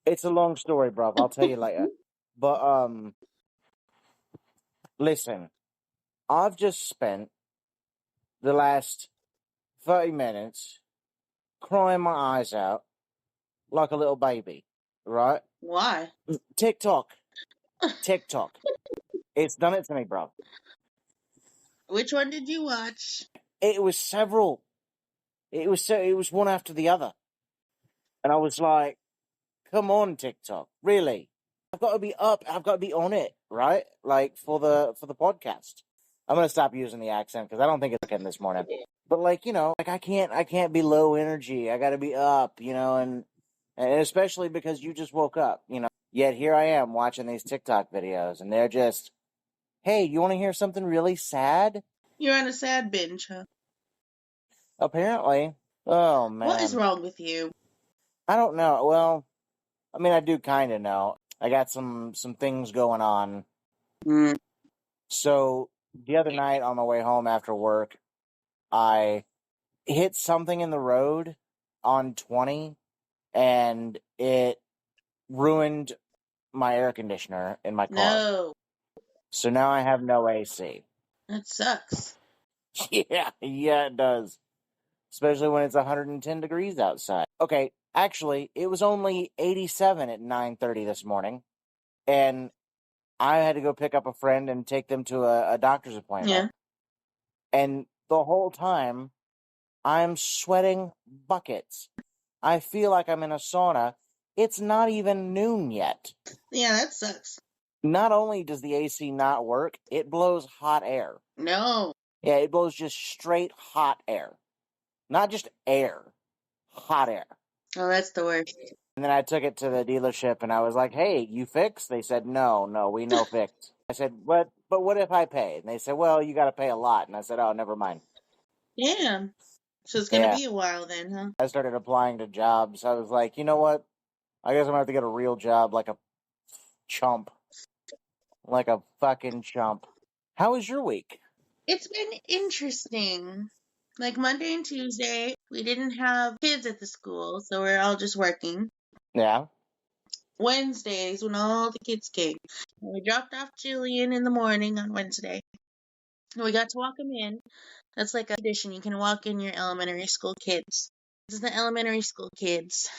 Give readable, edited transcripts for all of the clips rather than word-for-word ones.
It's a long story, bro. I'll tell you later. But, listen, I've just spent the last 30 minutes crying my eyes out like a little baby, right? Why? TikTok. It's done it to me, bro. Which one did you watch? It was several. It was one after the other. And I was like, come on, TikTok. Really? I've got to be up. I've got to be on it, right? Like for the podcast. I'm going to stop using the accent because I don't think it's in this morning. But like, like I can't be low energy. I got to be up, and especially because you just woke up, Yet here I am watching these TikTok videos and they're just, hey, you want to hear something really sad? You're on a sad binge, huh? Apparently. Oh, man. What is wrong with you? I don't know. Well, I mean, I do kind of know. I got some things going on. So the other night on my way home after work, I hit something in the road on 20 and it ruined my air conditioner in my car. No. So now I have no AC. That sucks. Yeah, it does. Especially when it's 110 degrees outside. Okay, actually, it was only 87 at 9:30 this morning. And I had to go pick up a friend and take them to a doctor's appointment. Yeah. And the whole time, I'm sweating buckets. I feel like I'm in a sauna. It's not even noon yet. Yeah, that sucks. Not only does the AC not work, it blows hot air. No. Yeah, it blows just straight hot air. Not just air. Hot air. Oh, that's the worst. And then I took it to the dealership and I was like, hey, you fixed? They said, no, we no fixed. I said, but what if I pay? And they said, well, you got to pay a lot. And I said, oh, never mind. Damn. So it's going to be a while then, huh? I started applying to jobs. I was like, you know what? I guess I'm going to have to get a real job like a chump. Like a fucking chump. How was your week? It's been interesting. Like Monday and Tuesday, we didn't have kids at the school, so we're all just working. Yeah. Wednesdays, when all the kids came, we dropped off Julian in the morning on Wednesday. We got to walk him in. That's like a tradition. You can walk in your elementary school kids. This is the elementary school kids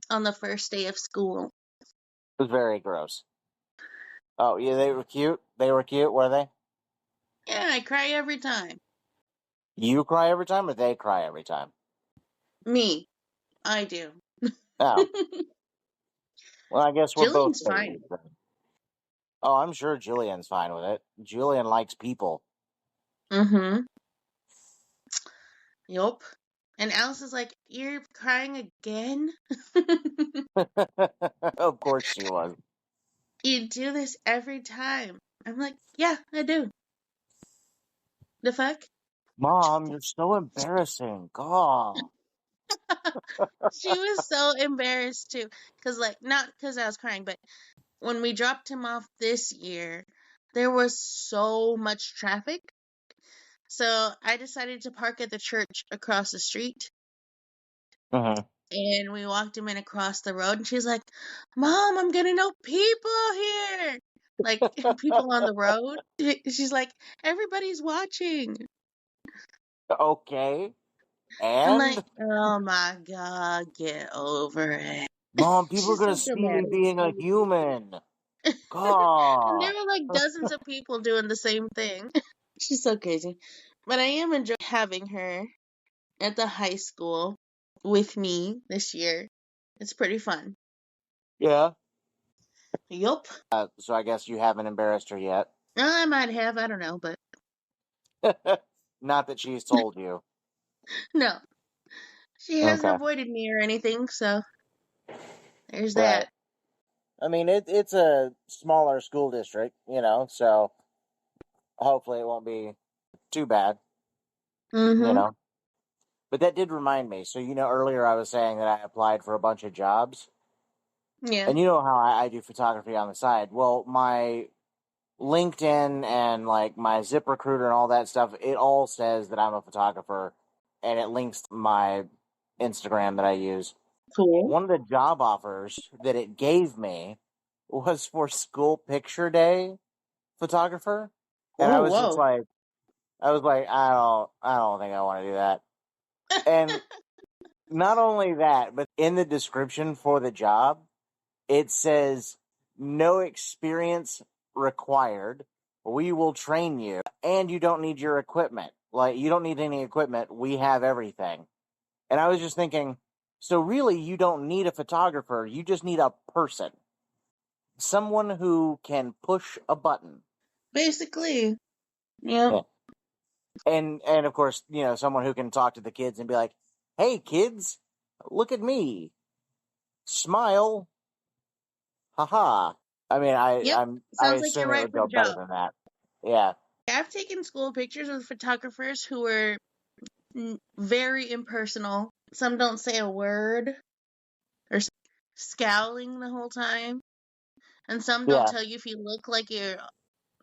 on the first day of school. It was very gross. Oh, yeah, they were cute? They were cute, were they? Yeah, I cry every time. You cry every time or they cry every time? Me. I do. Oh. Well, I guess we're Julian's both fine. Oh, I'm sure Julian's fine with it. Julian likes people. Mm-hmm. Yup. And Alice is like, you're crying again? Of course she was. You do this every time. I'm like, yeah, I do. The fuck? Mom, you're so embarrassing. God. She was so embarrassed too. Not because I was crying, but when we dropped him off this year, there was so much traffic. So I decided to park at the church across the street. Uh-huh. And we walked him in across the road, and she's like, Mom, I'm gonna know people here. Like, people on the road. She's like, everybody's watching. Okay. I'm like, And? oh my God, get over it. Mom, people are She's going to so see me dramatic. being a human. And God. there were like dozens of people doing the same thing. She's so crazy. But I am enjoying having her at the high school with me this year. It's pretty fun. Yeah. Yup. So I guess you haven't embarrassed her yet. I might have, I don't know, but Not that she's told you. no. She hasn't Okay. avoided me or anything, so there's Right. that. I mean, it's a smaller school district, so hopefully it won't be too bad, Mm-hmm. But that did remind me. So, earlier I was saying that I applied for a bunch of jobs. Yeah. And you know how I do photography on the side. Well, my LinkedIn and like my ZipRecruiter and all that stuff, it all says that I'm a photographer, and it links to my Instagram that I use. Cool. One of the job offers that it gave me was for school picture day photographer. And Oh, whoa. I was like, I don't think I want to do that. And not only that, but in the description for the job, it says no experience required. We will train you, and you don't need your equipment. Like, you don't need any equipment. We have everything. And I was just thinking, so really, you don't need a photographer. You just need a person, someone who can push a button. Basically. Yep. Yeah. And of course, someone who can talk to the kids and be like, "Hey, kids, look at me, smile, haha." I mean, Yep. I Sounds like you're assume it right would for go the better job. than that. Yeah, I've taken school pictures with photographers who were very impersonal. Some don't say a word or scowling the whole time. And some don't yeah, tell you if you look like you're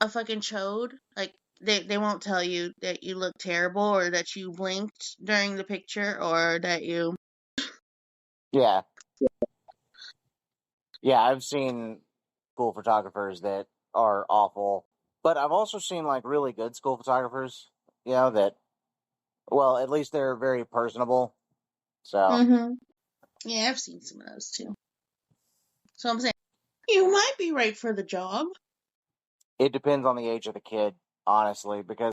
a fucking chode. Like, they won't tell you that you look terrible or that you blinked during the picture or that you. yeah, yeah. I've seen school photographers that are awful, but I've also seen like really good school photographers. That, well, at least they're very personable. So Mm-hmm. Yeah, I've seen some of those too. So I'm saying, you might be right for the job. it depends on the age of the kid, honestly, because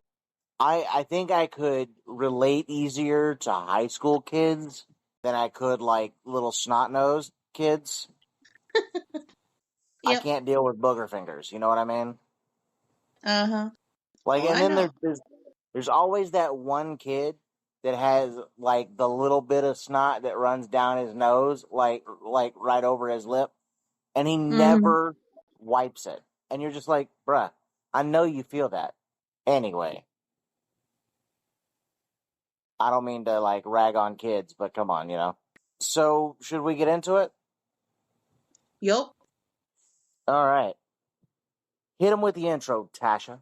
I think I could relate easier to high school kids than I could like little snot nosed kids. I Yep. can't deal with booger fingers. You know what I mean? Uh-huh. Like, Oh, and I then know. there's always that one kid that has like the little bit of snot that runs down his nose, like right over his lip, and he Mm-hmm. never wipes it. And you're just like, bruh, I know you feel that. Anyway, I don't mean to like rag on kids, but come on. So, should we get into it? Yup. All right. Hit him with the intro, Tasha.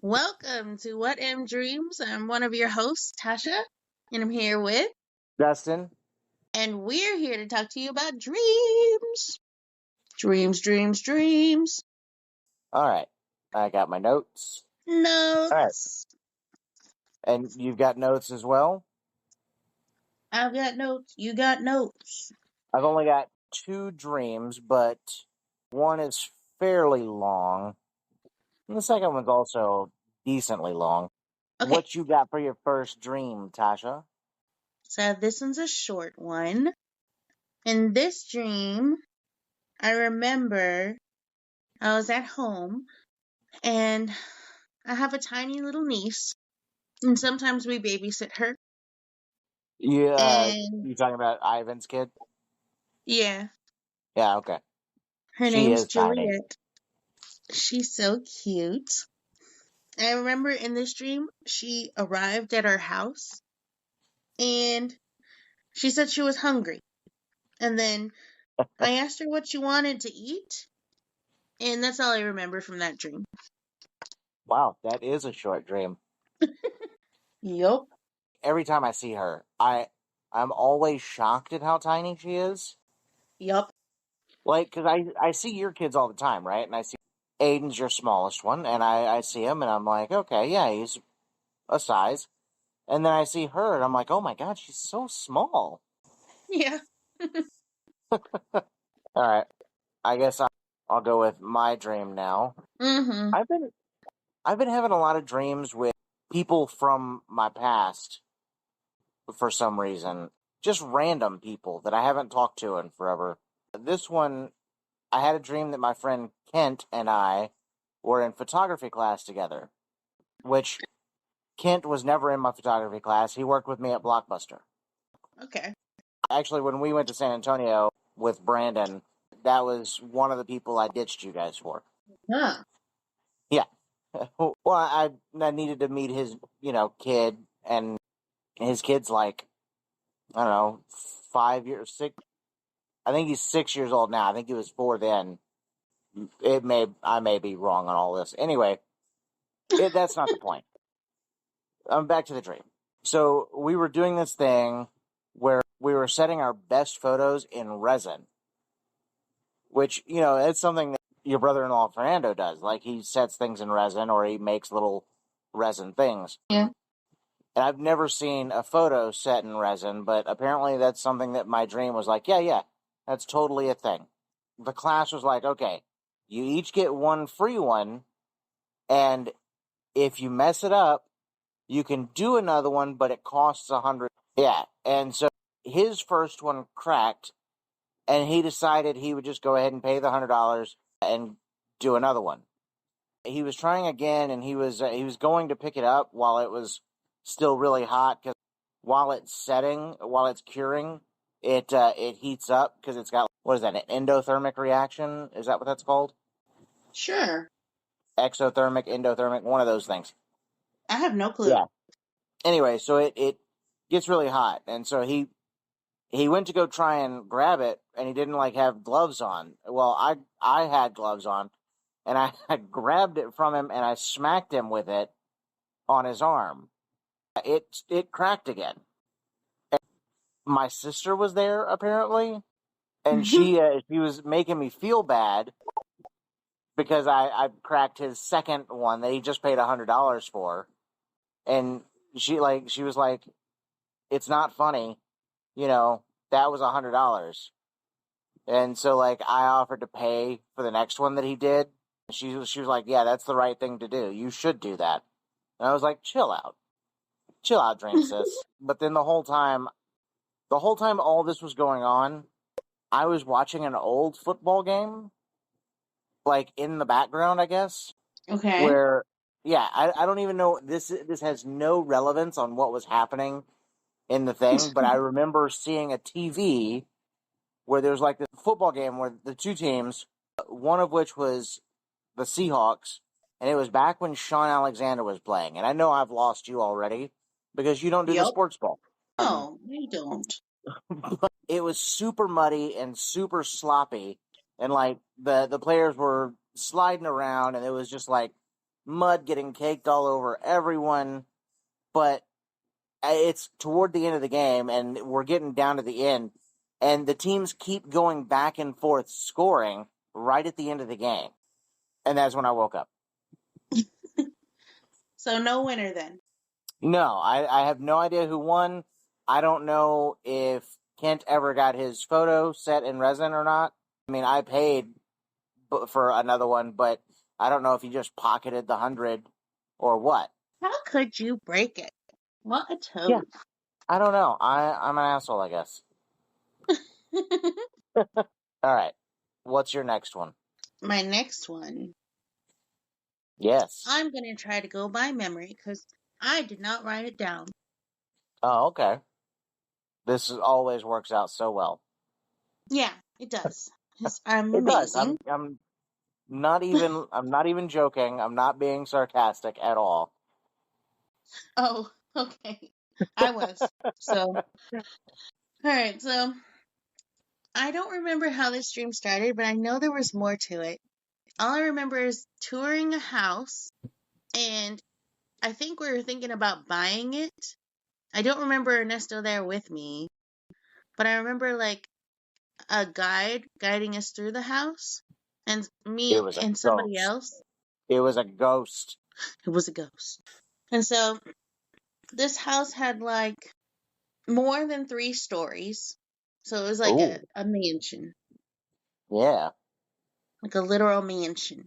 Welcome to What M Dreams. I'm one of your hosts, Tasha, and I'm here with, Dustin. and we're here to talk to you about dreams. Dreams, dreams, dreams. All right. I got my notes. All right. Notes. And you've got notes as well? I've got notes. You got notes. I've only got two dreams, but one is fairly long, and the second one's also decently long. Okay, What you got for your first dream, Tasha? so this one's a short one. In this dream, I remember I was at home and I have a tiny little niece, and sometimes we babysit her. Yeah, And you talking about Ivan's kid? yeah, Yeah, okay. her She name's is tiny. Juliet. She's so cute. I remember in this dream, she arrived at our house and she said she was hungry. And then I asked her what she wanted to eat, and that's all I remember from that dream. Wow, that is a short dream. Yup. Every time I see her, I'm always shocked at how tiny she is. Yup. Like, because I see your kids all the time, right? And I see Aiden's your smallest one, and I see him, and I'm like, okay, yeah, he's a size. And then I see her, and I'm like, oh my god, she's so small. Yeah. All right, I guess I'll go with my dream now. Mm-hmm. I've been I've been having a lot of dreams with people from my past for some reason, just random people that I haven't talked to in forever. This one, I had a dream that my friend Kent and I were in photography class together, which Kent was never in my photography class. He worked with me at Blockbuster. Okay. Actually, when we went to San Antonio with Brandon, that was one of the people I ditched you guys for. Huh. Yeah. Well, I needed to meet his, kid, and his kid's like, I don't know, 5 years, six. I think he's 6 years old now. I think he was four then. I may be wrong on all this. Anyway, that's not the point. back to the dream. So we were doing this thing where we were setting our best photos in resin, which, it's something that your brother-in-law Fernando does. Like, he sets things in resin, or he makes little resin things. Yeah. And I've never seen a photo set in resin, but apparently that's something that my dream was like, yeah, that's totally a thing. The class was like, okay, you each get one free one, and if you mess it up, you can do another one, but it costs $100. Yeah, and so his first one cracked, and he decided he would just go ahead and pay the $100 and do another one. He was trying again, and he was going to pick it up while it was still really hot, because while it's curing, it heats up because it's got, what is that, an endothermic reaction? Is that what that's called? Sure. Exothermic, endothermic, one of those things. I have no clue. Yeah. Anyway, so it gets really hot, and so he went to go try and grab it, and he didn't have gloves on. Well, I had gloves on, and I grabbed it from him, and I smacked him with it on his arm. It cracked again. And my sister was there, apparently, and she was making me feel bad because I cracked his second one that he just paid $100 for, and she was like, "It's not funny, that was $100." And so I offered to pay for the next one that he did. She was like, "Yeah, that's the right thing to do. You should do that." And I was like, chill out, dream sis. But then the whole time all this was going on, I was watching an old football game, in the background, I guess. Okay. Where, yeah, I don't even know, this has no relevance on what was happening in the thing, but I remember seeing a TV where there was this football game where the two teams, one of which was the Seahawks, and it was back when Sean Alexander was playing. And I know I've lost you already because you don't do the sports ball. No, we don't. But it was super muddy and super sloppy, and the players were sliding around, and it was just mud getting caked all over everyone. But it's toward the end of the game, and we're getting down to the end, and the teams keep going back and forth scoring right at the end of the game. And that's when I woke up. So no winner then? No, I have no idea who won. I don't know if Kent ever got his photo set in resin or not. I mean, I paid for another one, but I don't know if he just pocketed the $100 or what. How could you break it? What a toad. Yeah, I don't know. I'm an asshole, I guess. All right. What's your next one? My next one. Yes. I'm going to try to go by memory because I did not write it down. Oh, okay. This always works out so well. Yeah, it does. I'm It amazing. does. I'm not even joking. I'm not being sarcastic at all. Oh, okay. I was. So, all right. So, I don't remember how this dream started, but I know there was more to it. All I remember is touring a house, and I think we were thinking about buying it. I don't remember Ernesto there with me, but I remember a guide guiding us through the house, and me It was a and somebody ghost. else. It was a ghost. It was a ghost. And so this house had more than 3 stories. So it was a mansion, Yeah. like a literal mansion.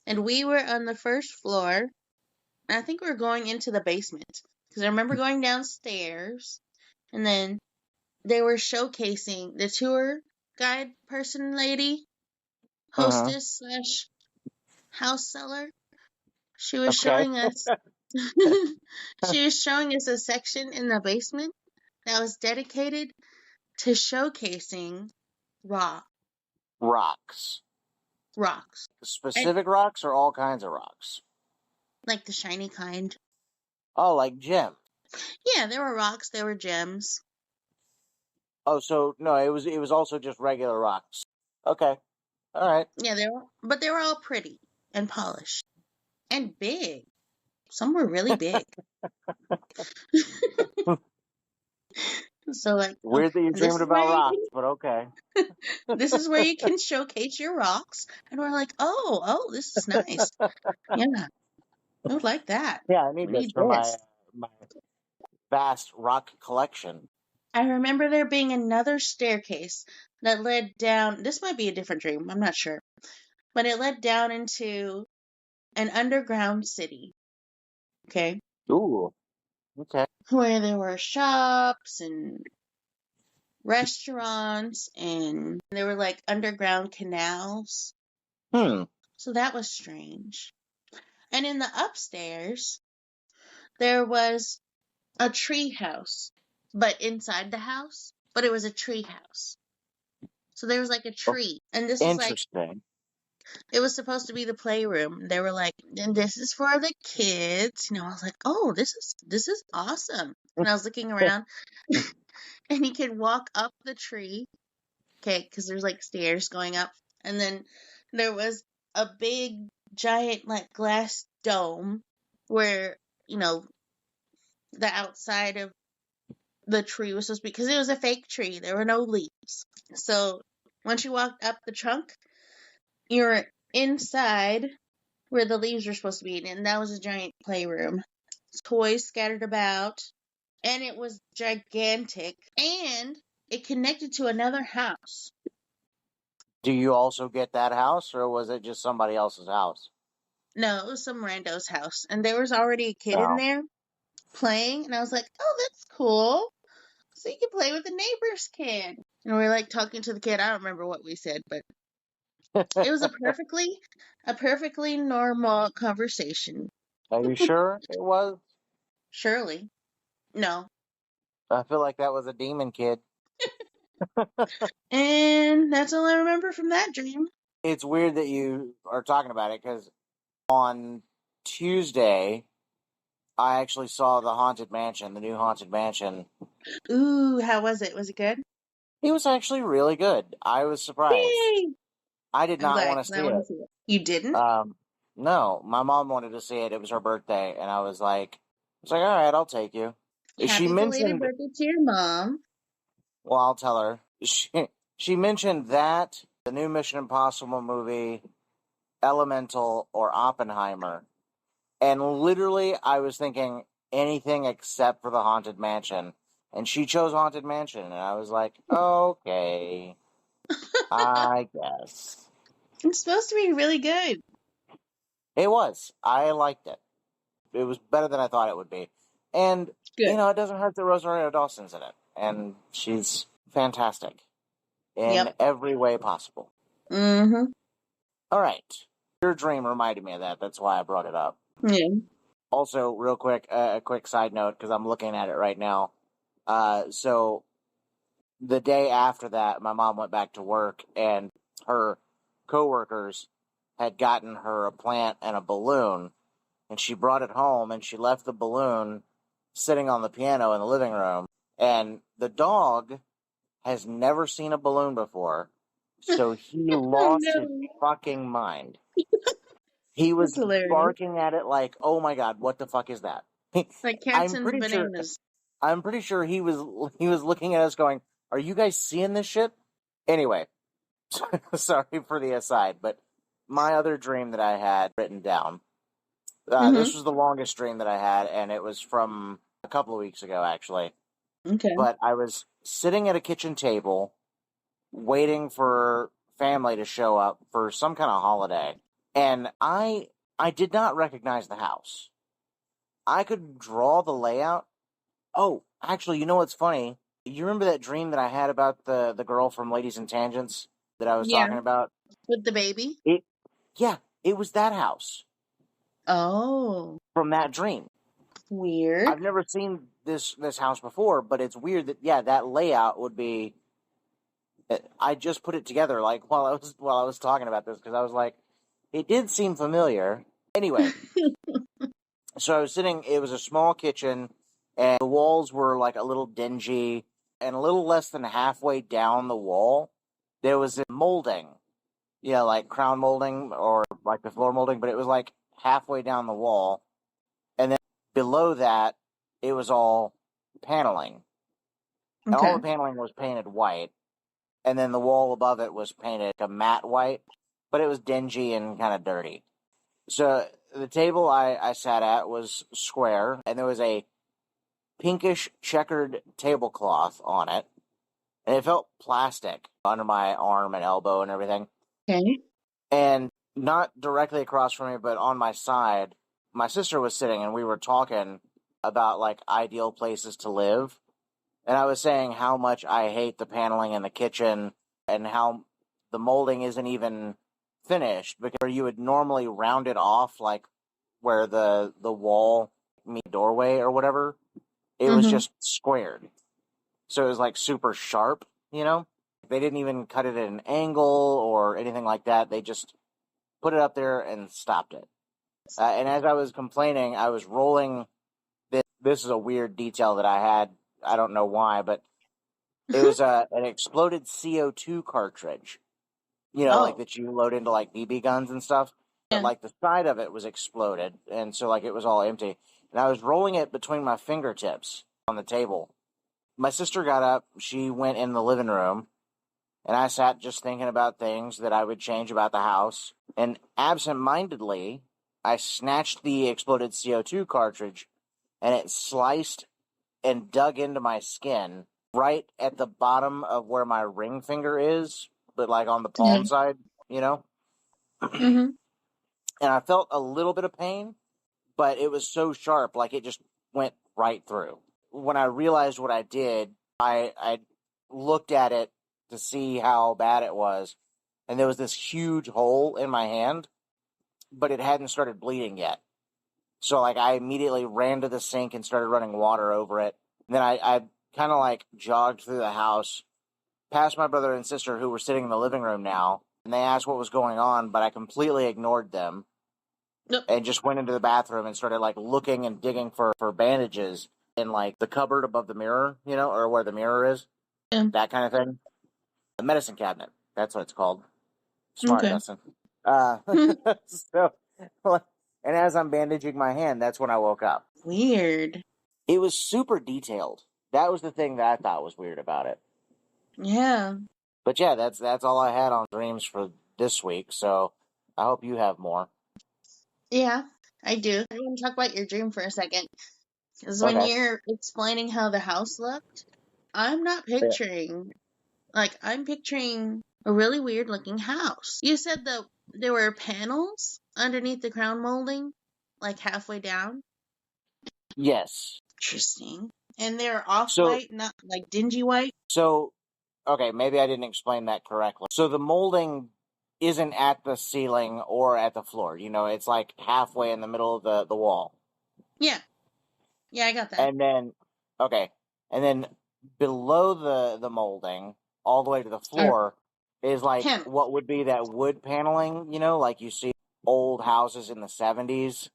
And we were on the first floor, and I think we were going into the basement because I remember going downstairs, and then they were showcasing the tour guide person lady, hostess slash house seller. She was showing us she was showing us a section in the basement that was dedicated to showcasing rocks. Specific rocks or all kinds of rocks? Like the shiny kind. Oh, like gems. Yeah, there were rocks, there were gems. Oh, so no, it was also just regular rocks. Okay. All right. Yeah, but they were all pretty and polished and big. Some were really big. So like, oh, Weird that you're this dreaming is where about you rocks, can but okay. this is where you can showcase your rocks. And we're like, oh, this is nice. Yeah, I would like that. Yeah, I We need this need for my this. my vast rock collection. I remember there being another staircase that led down. This might be a different dream. I'm not sure. But it led down into an underground city. Okay. Ooh, okay. Where there were shops and restaurants and there were like underground canals. Hmm. So that was strange. And in the upstairs, there was a tree house, but inside the house, but it was a tree house. So there was like a Oh, tree. And this was like, interesting. it was supposed to be the playroom. They were like, and this is for the kids. You know, I was like, oh, this is awesome. And I was looking around and you could walk up the tree. Okay, because there's like stairs going up. And then there was a big giant like glass dome where, you know, the outside of the tree was supposed to be, because it was a fake tree. There were no leaves. So once you walked up the trunk, you're inside where the leaves were supposed to be, and that was a giant playroom. Toys scattered about, and it was gigantic, and it connected to another house. Do you also get that house, or was it just somebody else's house? No, it was some rando's house, and there was already a kid in No. there playing, and I was like, "Oh, that's cool." So you can play with the neighbor's kid. And we were like talking to the kid. I don't remember what we said, but it was a perfectly normal conversation. Are you sure it was? Surely. No. I feel like that was a demon kid. And that's all I remember from that dream. It's weird that you are talking about it because on Tuesday, I actually saw the Haunted Mansion, the new Haunted Mansion. Ooh, how was it? Was it good? It was actually really good. I was surprised. Yay! I did I'm not glad want because to I see want to it. see it. You didn't? No, my mom wanted to see it. It was her birthday, and I was like, all right, I'll take you. She Happy belated mentioned, birthday to your mom. well, I'll tell her. She mentioned that the new Mission Impossible movie, Elemental or Oppenheimer, and literally I was thinking anything except for the Haunted Mansion, and she chose Haunted Mansion, and I was like, okay, I guess. It's supposed to be really good. It was. I liked it. It was better than I thought it would be. And, Good. it doesn't hurt that Rosario Dawson's in it. And she's fantastic in Yep. every way possible. Mm-hmm. All right. Your dream reminded me of that. That's why I brought it up. Yeah. Also, real quick, a quick side note, because I'm looking at it right now. So the day after that, my mom went back to work, and her coworkers had gotten her a plant and a balloon, and she brought it home, and she left the balloon sitting on the piano in the living room, and the dog has never seen a balloon before, so he Oh lost his no. fucking mind. He That's was hilarious. barking at it like, "Oh my god, what the fuck is that?" Like cats I'm and pretty sure. bananas. I'm pretty sure he was looking at us, going, "Are you guys seeing this shit?" Anyway, sorry for the aside, but my other dream that I had written down. Mm-hmm. This was the longest dream that I had, and it was from a couple of weeks ago, actually. Okay. But I was sitting at a kitchen table, waiting for family to show up for some kind of holiday, and I did not recognize the house. I could draw the layout. Oh, actually, you know what's funny? You remember that dream that I had about the girl from Ladies and Tangents that I was Yeah. talking about? With the baby. It Yeah, it was that house Oh, from that dream. weird. I've never seen this house before, but it's weird that that layout would be. I just put it together like while I was talking about this because I was like, it did seem familiar. Anyway, so I was sitting. It was a small kitchen, and the walls were like a little dingy, and a little less than halfway down the wall, there was a molding. Yeah, like crown molding or like the floor molding, but it was like halfway down the wall. And then Below that, it was all paneling. And all Okay. the paneling was painted white. And then the wall above it was painted a matte white, but it was dingy and kind of dirty. So the table I sat at was square, and there was a pinkish checkered tablecloth on it, and it felt plastic under my arm and elbow and everything. Okay. And not directly across from me, but on my side, my sister was sitting, and we were talking about like ideal places to live. And I was saying how much I hate the paneling in the kitchen and how the molding isn't even finished because you would normally round it off like where the wall meet doorway or whatever. It was Mm-hmm. just squared. So it was like super sharp, you know? They didn't even cut it at an angle or anything like that. They just put it up there and stopped it. And as I was complaining, I was rolling this. This is a weird detail that I had. I don't know why, but it was an exploded CO2 cartridge, you know, like Oh. that you load into like BB guns and stuff. But Yeah. like the side of it was exploded, and so like it was all empty. And I was rolling it between my fingertips on the table. My sister got up, she went in the living room, and I sat just thinking about things that I would change about the house. And absent-mindedly, I snatched the exploded CO2 cartridge, and it sliced and dug into my skin right at the bottom of where my ring finger is, but like on the Yeah. palm side, you know? Mm-hmm. And I felt a little bit of pain, but it was so sharp, like it just went right through. When I realized what I did, I looked at it to see how bad it was, and there was this huge hole in my hand, but it hadn't started bleeding yet. So like I immediately ran to the sink and started running water over it. And then I kind of like jogged through the house, past my brother and sister who were sitting in the living room now, and they asked what was going on, but I completely ignored them Nope. and just went into the bathroom and started like looking and digging for bandages in like the cupboard above the mirror, you know, or where the mirror is, Yeah. that kind of thing. The medicine cabinet, that's what it's called. Smart, Okay. Dustin. So, and as I'm bandaging my hand, that's when I woke up. Weird. It was super detailed. That was the thing that I thought was weird about it. Yeah. But yeah, that's all I had on dreams for this week. So I hope you have more. Yeah, I do. I want to talk about your dream for a second. Because when Okay. you're explaining how the house looked, I'm not Yeah. picturing, like, I'm picturing a really weird looking house. You said that there were panels underneath the crown molding, like halfway down. Yes. Interesting. And they're off So white, not like dingy white. so okay, maybe I didn't explain that correctly. So the molding isn't at the ceiling or at the floor. You know, it's like halfway in the middle of the wall. Yeah. Yeah, I got that. And then okay. And then below the molding, all the way to the Or floor, is like panel. what would be that wood paneling, you know, like you see old houses in the 70s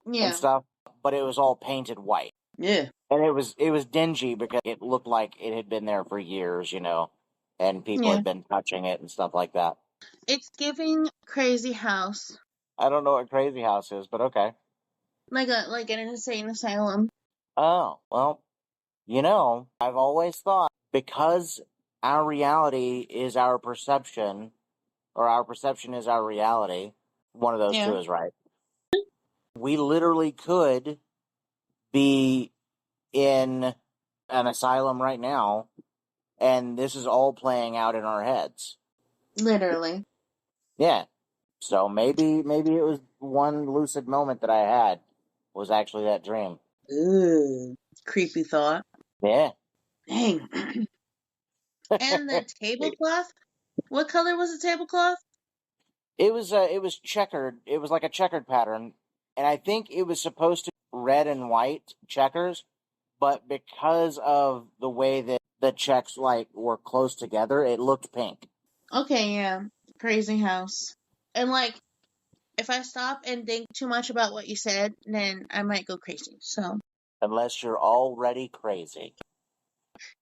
and Yeah. stuff, but it was all painted white. Yeah. And it was dingy because it looked like it had been there for years, you know, and people Yeah. had been touching it and stuff like that. It's giving crazy house. I don't know what Crazy House is, but okay. Like an insane asylum. Oh, well, you know, I've always thought because our reality is our perception, or our perception is our reality, one of those Yeah. two is right. We literally could be in an asylum right now, and this is all playing out in our heads. Literally. Yeah. So maybe it was one lucid moment that I had was actually that dream. Ooh. Creepy thought. Yeah. Dang. And the tablecloth? What color was the tablecloth? It was checkered. It was like a checkered pattern, and I think it was supposed to be red and white checkers, but because of the way that the checks like were close together, it looked pink. Okay, yeah. Crazy house. And like, if I stop and think too much about what you said, then I might go crazy. So, Unless you're already crazy.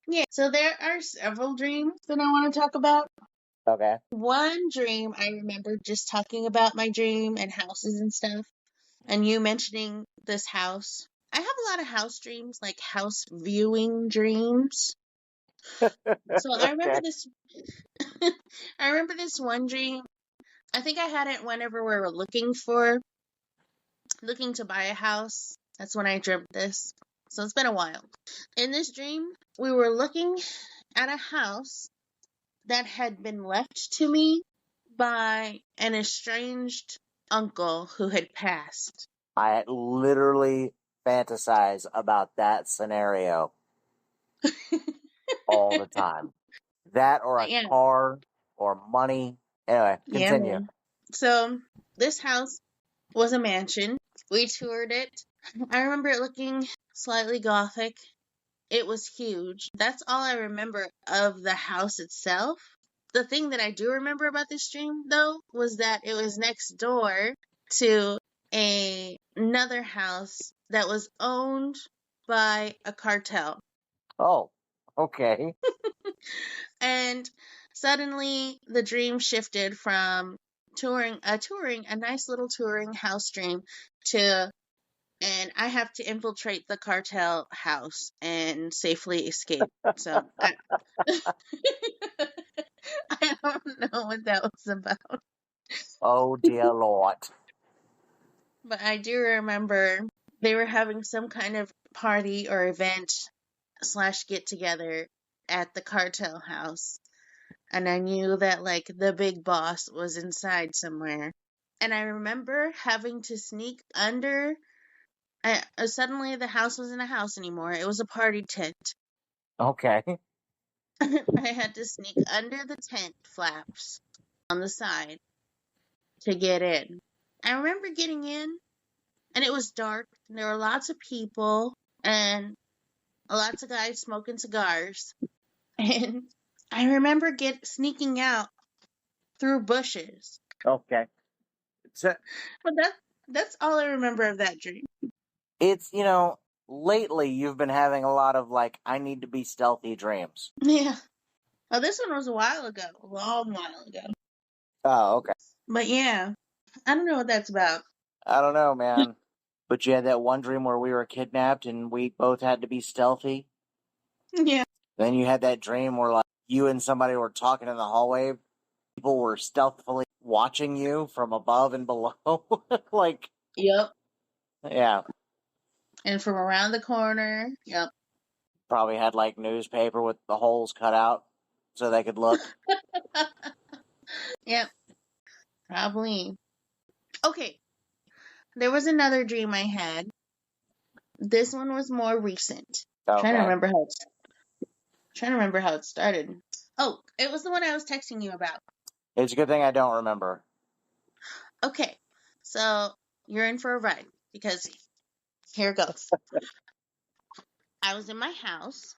yeah. So there are several dreams that I want to talk about. Okay. One dream I remember just talking about my dream and houses and stuff. and you mentioning this house. I have a lot of house dreams, like house viewing dreams. So I remember Okay. this I remember this one dream. I think I had it whenever we were looking to buy a house. That's when I dreamt this. So it's been a while. In this dream, we were looking at a house that had been left to me by an estranged uncle who had passed. I literally fantasize about that scenario all the time. That or But a yeah, car or money. Anyway, yeah, continue. man. So this house was a mansion. We toured it. I remember it looking slightly gothic. It was huge. That's all I remember of the house itself. The thing that I do remember about this dream, though, was that it was next door to another house that was owned by a cartel. Oh, okay. And suddenly the dream shifted from touring a nice little touring house dream to and I have to infiltrate the cartel house and safely escape. So I don't know what that was about, Oh, dear Lord. but I do remember they were having some kind of party or event slash get together at the cartel house, and I knew that like the big boss was inside somewhere. And I remember having to sneak under. Suddenly, the house wasn't a house anymore; it was a party tent. Okay. I had to sneak under the tent flaps on the side to get in. I remember getting in, and it was dark, and there were lots of people, and lots of guys smoking cigars. And I remember sneaking out through bushes. Okay. So But that's all I remember of that dream. it's, lately you've been having a lot of like, I need to be stealthy dreams. Yeah. Oh, this one was a while ago, a long while ago. Oh, okay. But yeah, I don't know what that's about. I don't know, man. But you had that one dream where we were kidnapped and we both had to be stealthy. Yeah. Then you had that dream where like you and somebody were talking in the hallway. People were stealthily watching you from above and below. Like, Yep. yeah, And from around the corner. Yep. probably had like newspaper with the holes cut out so they could look. Yep. Probably. Okay. There was another dream I had. This one was more recent. Okay. Trying to remember how it started. Oh, it was the one I was texting you about. It's a good thing I don't remember. Okay. So you're in for a ride because here it goes. I was in my house.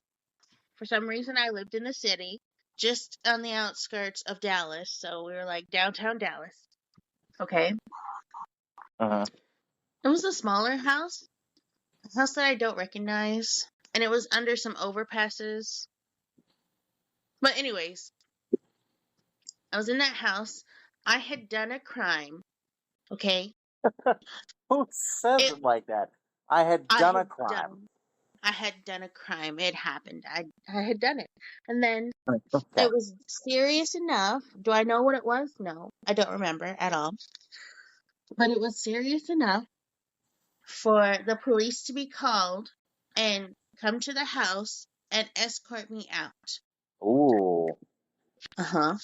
For some reason I lived in the city, just on the outskirts of Dallas. So we were like downtown Dallas. Okay. Uh-huh. It was a smaller house. A house that I don't recognize. And it was under some overpasses. But anyways, I was in that house. I had done a crime. Okay. Who says It it like that? I had I done a had crime. done I had done a crime. It happened. I had done it. And then Okay. it was serious enough. Do I know what it was? No. I don't remember at all. But it was serious enough for the police to be called and come to the house and escort me out. Ooh. Uh-huh.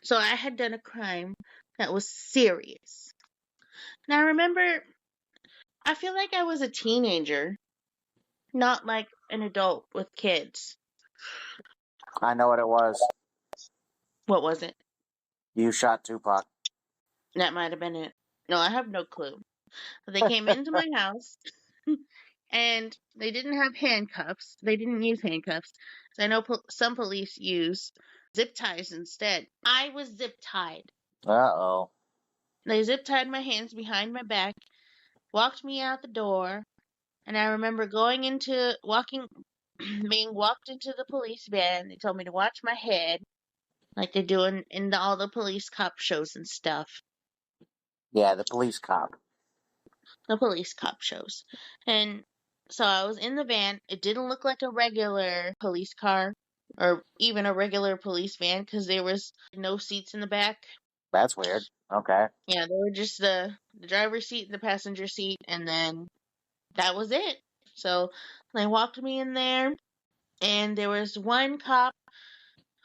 So I had done a crime that was serious. Now remember, I feel like I was a teenager, not like an adult with kids. I know what it was. What was it? You shot Tupac. That might have been it. No, I have no clue. But they came into my house and they didn't have handcuffs. They didn't use handcuffs. So I know some police use zip ties instead. I was zip tied. Uh-oh. They zip tied my hands behind my back, walked me out the door, and I remember being walked into the police van. They told me to watch my head, like they do in all the police cop shows and stuff. Yeah, the police cop. the police cop shows. And so I was in the van. It didn't look like a regular police car or even a regular police van because there was no seats in the back. That's weird. Okay. Yeah, they were just the driver's seat and the passenger seat, and then that was it. So they walked me in there, and there was one cop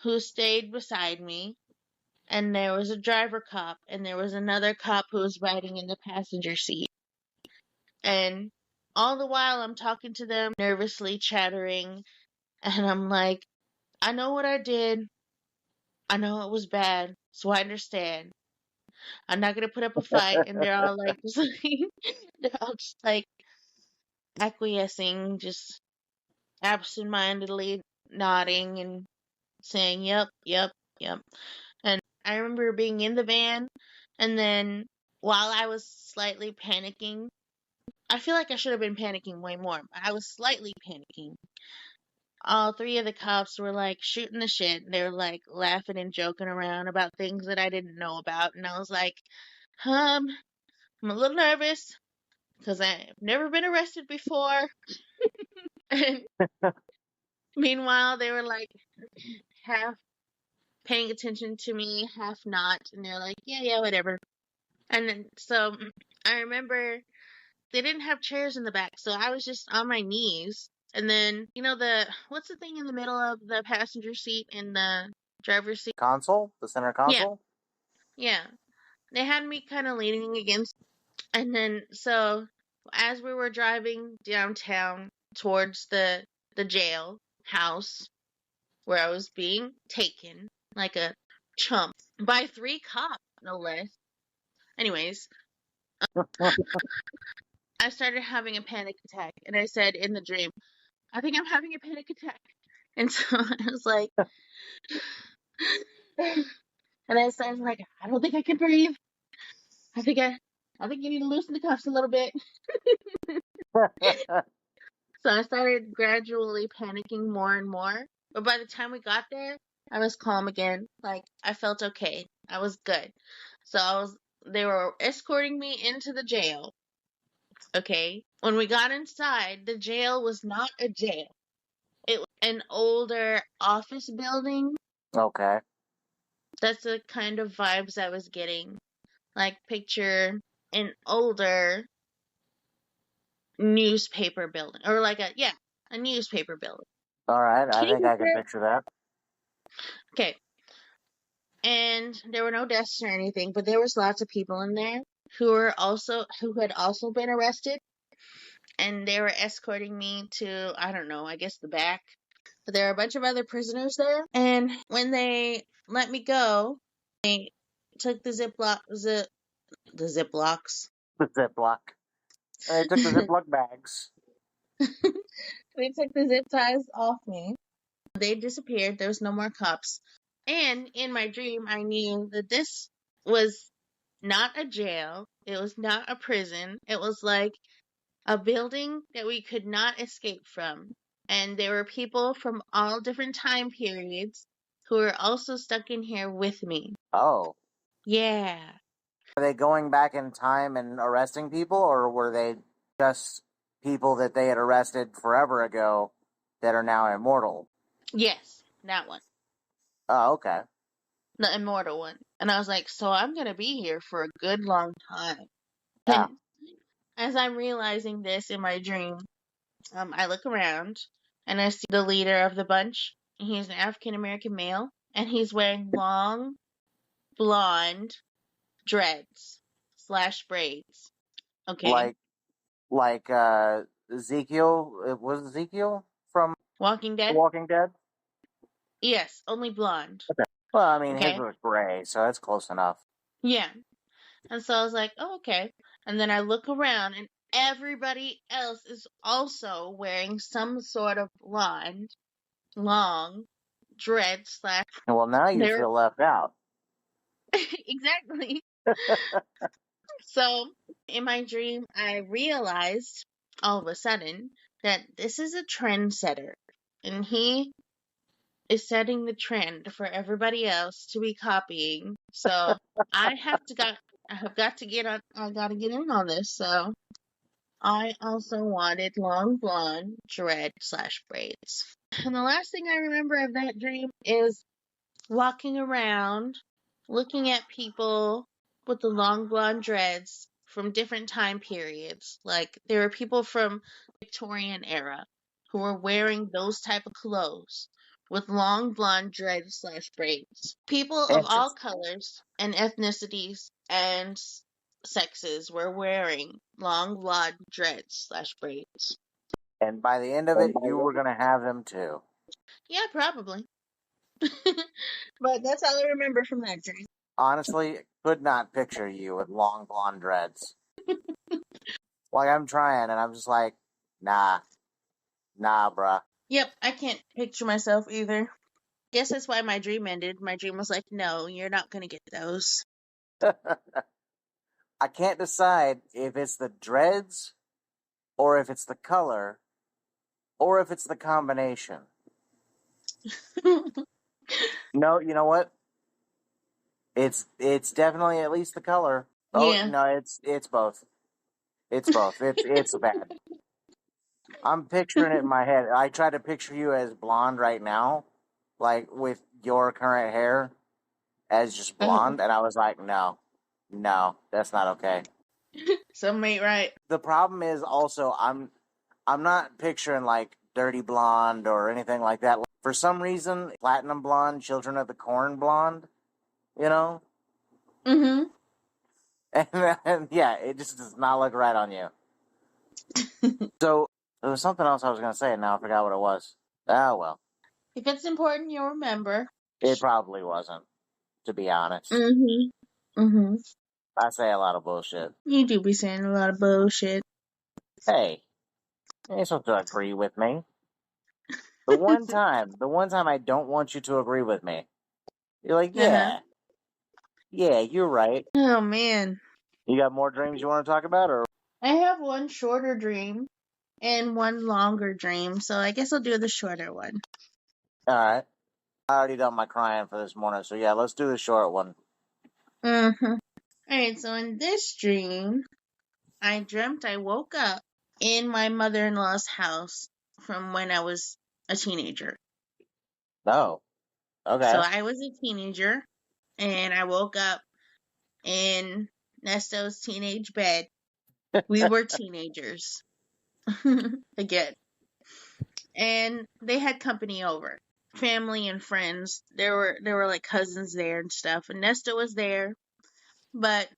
who stayed beside me, and there was a driver cop, and there was another cop who was riding in the passenger seat. And all the while I'm talking to them, nervously chattering, and I'm like, I know what I did. I know it was bad, so I understand. I'm not gonna put up a fight. And they're all like, just like they're all just like acquiescing, just absentmindedly nodding and saying, "Yep, yep, yep." And I remember being in the van, and then while I was slightly panicking, I feel like I should have been panicking way more. But I was slightly panicking. All three of the cops were like shooting the shit. They were like laughing and joking around about things that I didn't know about. And I was like, I'm a little nervous because I've never been arrested before. And meanwhile, they were like half paying attention to me, half not. And they're like, yeah, yeah, whatever. And then, so I remember they didn't have chairs in the back. So I was just on my knees. And then, what's the thing in the middle of the passenger seat and the driver's seat? Console? The center Yeah, console? yeah. They had me kind of leaning against. And then, so as we were driving downtown towards the jail house where I was being taken like a chump by three cops, no less. Anyways, I started having a panic attack, and I said in the dream, I think I'm having a panic attack. And so I was like, and I started like, I don't think I can breathe. I think you need to loosen the cuffs a little bit. So I started gradually panicking more and more. But by the time we got there, I was calm again. Like I felt okay. I was good. So they were escorting me into the jail. Okay. When we got inside, the jail was not a jail. It was an older office building. Okay. That's the kind of vibes I was getting. Like picture an older newspaper building or like a newspaper building. All right. I Can you think I can picture it? picture that. Okay. And there were no deaths or anything, but there was lots of people in there who had also been arrested, and they were escorting me to, I don't know, I guess the back. But there were a bunch of other prisoners there, and when they let me go, they took the Ziplocs. The Ziploc. They took the Ziploc bags. They took the zip ties off me. They disappeared. There was no more cops. And in my dream, I knew that this was not a jail. It was not a prison. It was like a building that we could not escape from. And there were people from all different time periods who were also stuck in here with me. Oh. Yeah. Were they going back in time and arresting people, or were they just people that they had arrested forever ago that are now immortal? Yes, that one. Oh, okay. The immortal one. And I was like, so I'm going to be here for a good long time. Yeah. And as I'm realizing this in my dream, I look around and I see the leader of the bunch. He's an African American male, and he's wearing long, blonde dreads / braids. Okay. Like, like Ezekiel. It was Ezekiel from Walking The Dead? Walking Dead. Yes, only blonde. Okay. Well, I mean, his Okay. was gray, so that's close enough. Yeah. And so I was like, oh, okay. And then I look around, and everybody else is also wearing some sort of blonde, long dread / Well, now you they're feel left out. exactly. So in my dream, I realized all of a sudden that this is a trendsetter, and he is setting the trend for everybody else to be copying. So I have got to get on. I got to get in on this. So I also wanted long blonde dread slash braids. And the last thing I remember of that dream is walking around looking at people with the long blonde dreads from different time periods. Like there were people from Victorian era who were wearing those type of clothes with long blonde dreads slash braids. People of all Interesting. colors and ethnicities and sexes were wearing long blonde dreads slash braids. And by the end of it, you were gonna have them too. Yeah, probably. But that's all I remember from that dream. Honestly, could not picture you with long blonde dreads. Like I'm trying, and I'm just like, nah, bruh. Yep, I can't picture myself either. Guess that's why my dream ended. My dream was like, no, you're not gonna get those. I can't decide if it's the dreads, or if it's the color, or if it's the combination. No, you know what? It's definitely at least the color. Oh Yeah. no, it's both. It's both. It's bad. I'm picturing it in my head. I try to picture you as blonde right now, like with your current hair as just Uh-huh. blonde, and I was like, no, that's not okay. Some ain't right. The problem is also I'm not picturing like dirty blonde or anything like that. For some reason, platinum blonde, children of the corn blonde, you know, Mm-hmm. and yeah, it just does not look right on you. So there was something else I was gonna say, and now I forgot what it was. Ah, well, If it's important, you'll remember. it probably wasn't, to be honest. Mm-hmm. Mm-hmm. I say a lot of bullshit. You do be saying a lot of bullshit. Hey, you're supposed to agree with me. The one time I don't want you to agree with me, you're like, Uh-huh. yeah, you're right. Oh man. You got more dreams you want to talk about, or I have one shorter dream and one longer dream, so I guess I'll do the shorter one. all right? I already done my crying for this morning, so yeah, let's do the short one. Mm-hmm. Alright, so in this dream, I dreamt I woke up in my mother-in-law's house from when I was a teenager. No, So okay. I was a teenager and I woke up in Nesto's teenage bed. We were teenagers again. And they had company over. Family and friends. There were like cousins there and stuff. And Nesto was there. But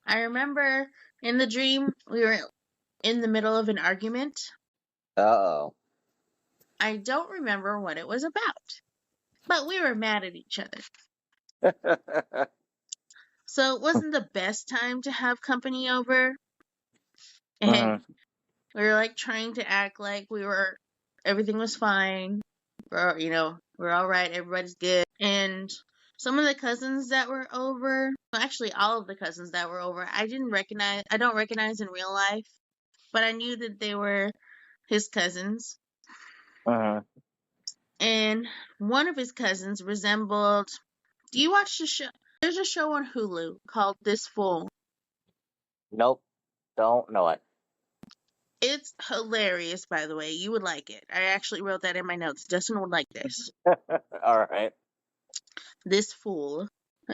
I remember in the dream we were in the middle of an argument. Uh I don't remember what it was about. But we were mad at each other. oh. So it wasn't the best time to have company over. And hmm we were like trying to act like everything was fine. We're all right, everybody's good. And some of the cousins that were over, well, actually all of the cousins that were over, I don't recognize in real life, but I knew that they were his cousins. hmm And one of his cousins resembled, do you watch the show? There's a show on Hulu called This Fool. Nope, don't know it. It's hilarious, by the way. You would like it. I actually wrote that in my notes. Dustin would like this. All right. This Fool.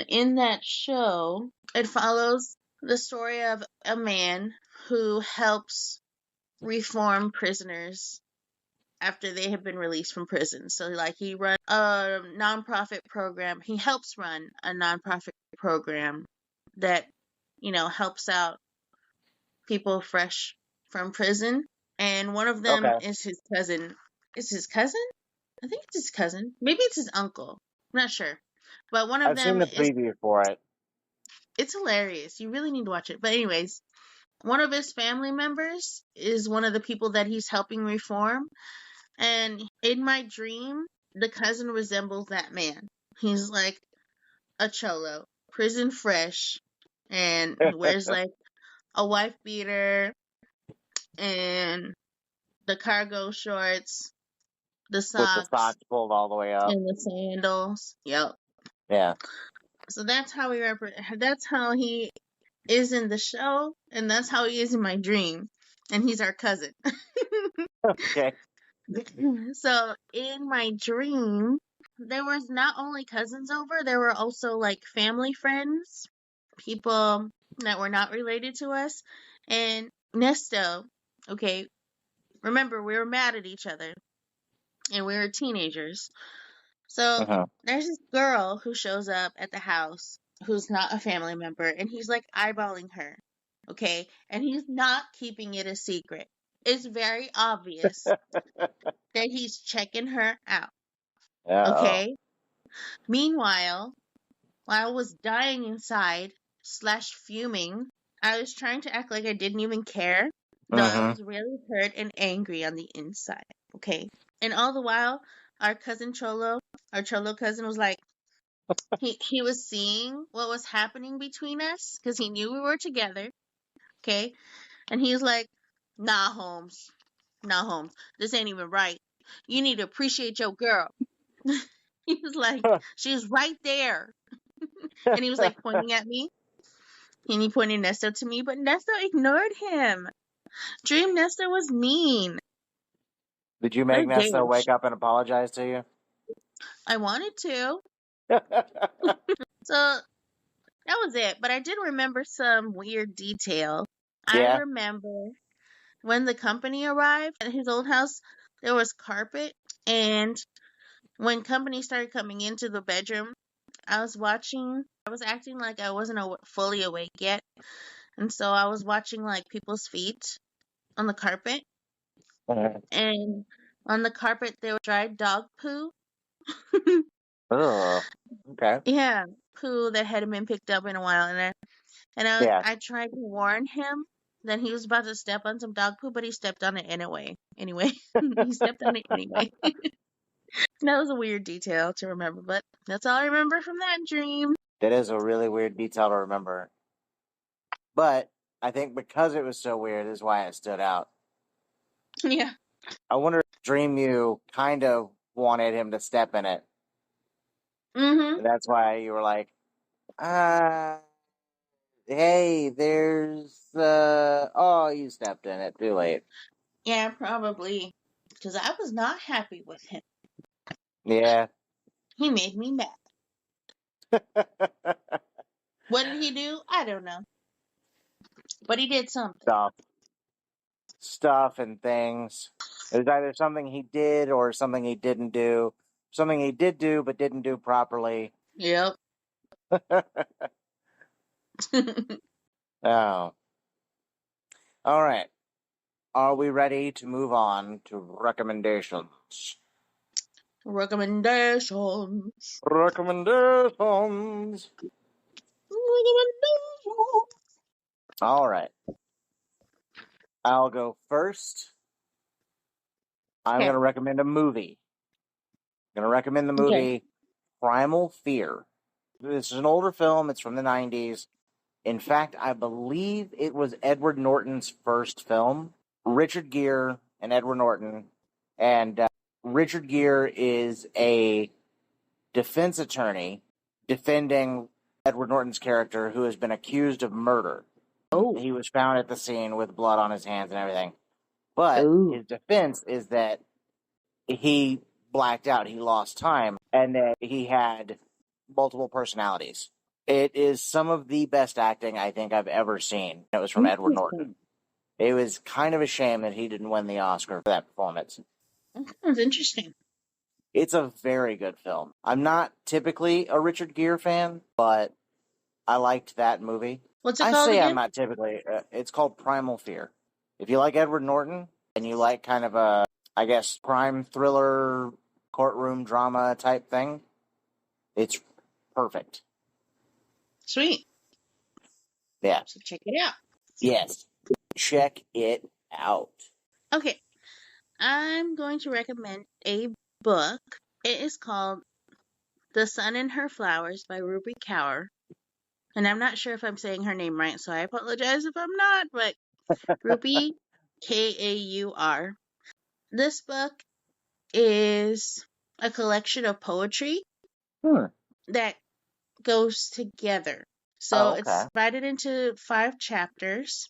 In that show, it follows the story of a man who helps reform prisoners after they have been released from prison. So, like, he runs a nonprofit program. He helps run a nonprofit program that, helps out people fresh from prison. And one of them Okay. is his cousin. Is his cousin? I think it's his cousin. Maybe it's his uncle. I'm not sure. But one of I've seen them the is, preview for it. it's hilarious. You really need to watch it. But anyways, one of his family members is one of the people that he's helping reform. And in my dream, the cousin resembles that man. He's like a cholo, prison fresh, and he wears like a wife beater and the cargo shorts, the With the socks, socks pulled all the way up. and the sandals. Yep. Yeah. So that's how he is in the show, and that's how he is in my dream. and he's our cousin. Okay. So in my dream, there was not only cousins over, there were also like family friends, people that were not related to us. And Nesto, okay, remember we were mad at each other and we were teenagers. So Uh-huh. there's this girl who shows up at the house who's not a family member, and he's like eyeballing her, okay? And he's not keeping it a secret. It's very obvious that he's checking her out, Uh-oh. okay? Meanwhile, while I was dying inside slash fuming, I was trying to act like I didn't even care, though I Mm-hmm. was really hurt and angry on the inside, okay? And all the while, our cousin Cholo, our Cholo cousin was like, he was seeing what was happening between us because he knew we were together, okay? And he was like, nah, Holmes, nah, Holmes, this ain't even right. You need to appreciate your girl. He was like, she's right there. And he was like pointing at me. And he pointed Nesto to me, but Nesto ignored him. Dream Nesto was mean. Did you What make a Nesta douche. wake up and apologize to you? I wanted to. So that was it. But I did remember some weird detail. I Yeah. remember when the company arrived at his old house, there was carpet. And when company started coming into the bedroom, I was watching, I was acting like I wasn't fully awake yet. And so I was watching like people's feet on the carpet. And on the carpet, there was dried dog poo. Oh. Okay. Yeah, poo that hadn't been picked up in a while. Yeah. I tried to warn him that he was about to step on some dog poo, but he stepped on it anyway. Anyway, he stepped on it anyway. That was a weird detail to remember, but that's all I remember from that dream. That is a really weird detail to remember. But I think because it was so weird is why it stood out. Yeah. I wonder if Dream You kind of wanted him to step in it. Mm-hmm. That's why you were like, uh, hey, oh, you stepped in it. Too late. Yeah, probably. Because I was not happy with him. Yeah. He made me mad. What did he do? I don't know. But he did something. Stuff. Stuff and things. It was either something he did or something he didn't do. Something he did do but didn't do properly. Yep. Oh. All right. Are we ready to move on to recommendations? Recommendations. Recommendations. Recommendations. All right. I'll go first. I'm Okay. going to recommend a movie. I'm going to recommend the Okay. movie Primal Fear. This is an older film. It's from the 90s. In fact, I believe it was Edward Norton's first film. Richard Gere and Edward Norton. And Richard Gere is a defense attorney defending Edward Norton's character who has been accused of murder. Oh. He was found at the scene with blood on his hands and everything. But Oh. his defense is that he blacked out, he lost time, and that he had multiple personalities. It is some of the best acting I think I've ever seen. It was from Edward Norton. Interesting. It was kind of a shame that he didn't win the Oscar for that performance. That's interesting. It's a very good film. I'm not typically a Richard Gere fan, but I liked that movie. What's it I called say I'm again? not typically. It's called Primal Fear. If you like Edward Norton and you like kind of a, I guess, crime thriller, courtroom drama type thing, it's perfect. Sweet. Yeah. So check it out. Yes. Check it out. Okay. I'm going to recommend a book. It is called The Sun and Her Flowers by Ruby Kaur. And I'm not sure if I'm saying her name right, so I apologize if I'm not, but Ruby Kaur. This book is a collection of poetry Hmm. that goes together. So Oh, it's okay. divided into 5 chapters,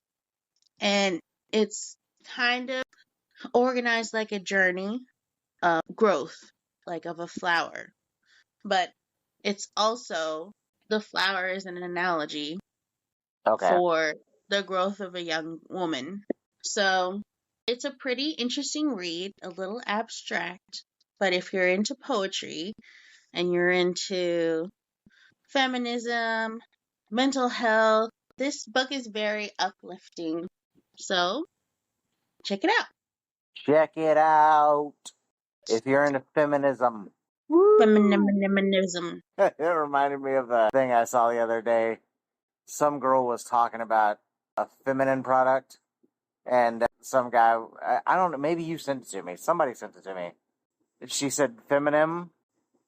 and it's kind of organized like a journey of growth, like of a flower. But it's also, the flower is an analogy Okay. for the growth of a young woman. So it's a pretty interesting read, a little abstract. But if you're into poetry and you're into feminism, mental health, this book is very uplifting. So check it out. Check it out. If you're into feminism. Woo! Feminism. It reminded me of a thing I saw the other day. Some girl was talking about a feminine product, and some guy, I don't know, maybe you sent it to me. Somebody sent it to me. She said feminine,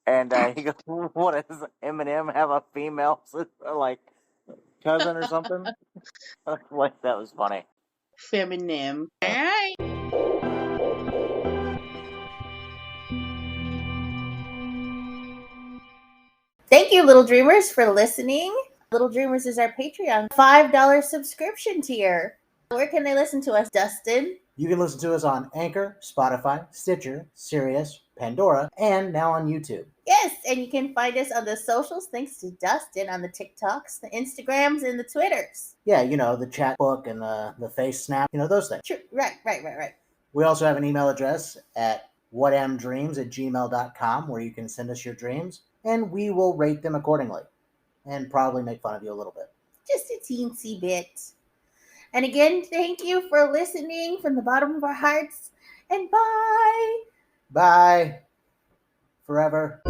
and he goes, "What does Eminem have a female like cousin or something?" Like that was funny. Feminim. All right. Thank you, Little Dreamers, for listening. Little Dreamers is our Patreon $5 subscription tier. Where can they listen to us, Dustin? You can listen to us on Anchor, Spotify, Stitcher, Sirius, Pandora, and now on YouTube. Yes, and you can find us on the socials thanks to Dustin on the TikToks, the Instagrams, and the Twitters. Yeah, the chat book and the face snap, those things. True. Right. We also have an email address at whatamdreams@gmail.com where you can send us your dreams, and we will rate them accordingly and probably make fun of you a little bit. Just a teensy bit. And again, thank you for listening from the bottom of our hearts, and bye. Bye. Forever.